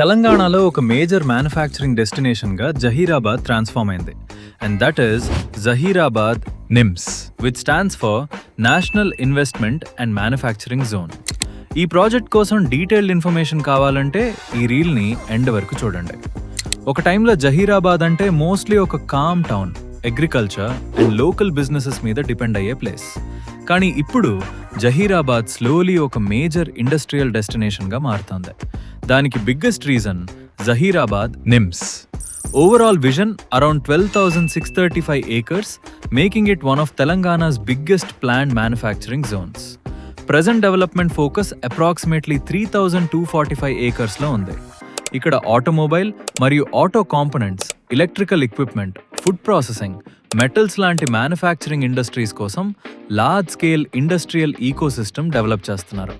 తెలంగాణలో ఒక major manufacturing డెస్టినేషన్గా జహీరాబాద్ ట్రాన్స్ఫార్మ్ అయింది. And that is Zaheerabad NIMS, which stands for national investment and manufacturing zone. ఈ ప్రాజెక్ట్ కోసం డీటెయిల్డ్ ఇన్ఫర్మేషన్ కావాలంటే ఈ రీల్ని ఎండ్ వరకు చూడండి. ఒక టైంలో జహీరాబాద్ అంటే మోస్ట్లీ ఒక calm town, agriculture and local businesses మీద డిపెండ్ అయ్యే ప్లేస్. కానీ ఇప్పుడు జహీరాబాద్ స్లోలీ ఒక మేజర్ ఇండస్ట్రియల్ డెస్టినేషన్గా మారుతుంది. దానికి biggest reason Zaheerabad NIMZ. Overall vision around 12,635 acres, making it one of Telangana's biggest planned manufacturing zones. Present development focus approximately 3,245 acres లో ఉంది. ఇక్కడ ఆటోమొబైల్ మరియు auto components, electrical equipment, food processing, metals లాంటి manufacturing industries కోసం large scale industrial ecosystem develop చేస్తున్నారు.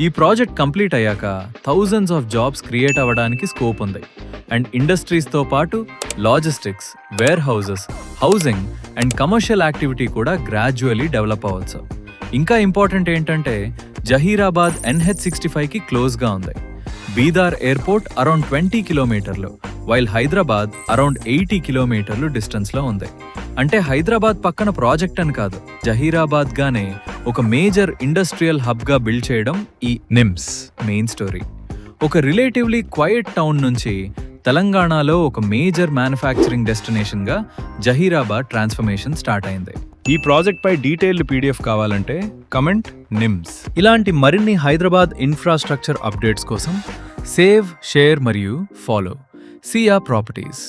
ఈ project complete అయ్యాక thousands of jobs create అవ్వడానికి స్కోప్ ఉంది. అండ్ ఇండస్ట్రీస్తో పాటు logistics, warehouses, housing and commercial activity కూడా గ్రాడ్యువల్లీ డెవలప్ అవ్వచ్చు. ఇంకా ఇంపార్టెంట్ ఏంటంటే జహీరాబాద్ NH65కి క్లోజ్గా ఉంది. బీదార్ ఎయిర్పోర్ట్ అరౌండ్ 20 కిలోమీటర్లు, వైల్ హైదరాబాద్ అరౌండ్ 80 కిలోమీటర్లు డిస్టెన్స్లో ఉంది. అంటే హైదరాబాద్ పక్కన ప్రాజెక్ట్ అని కాదు, జహీరాబాద్ గానే ఒక మేజర్ ఇండస్ట్రియల్ హబ్గా బిల్డ్ చేయడం ఈ నిమ్స్ మెయిన్ స్టోరీ. ఒక రిలేటివ్లీ క్వైట్ టౌన్ నుంచి తెలంగాణలో ఒక మేజర్ మ్యానుఫ్యాక్చరింగ్ డెస్టినేషన్గా జహీరాబాద్ ట్రాన్స్ఫర్మేషన్ స్టార్ట్ అయింది. ఈ ప్రాజెక్ట్ పై డీటెయిల్డ్ PDF కావాలంటే కమెంట్ నిమ్స్. ఇలాంటి మరిన్ని హైదరాబాద్ ఇన్ఫ్రాస్ట్రక్చర్ అప్డేట్స్ కోసం సేవ్, షేర్ మరియు ఫాలో సియా ప్రాపర్టీస్.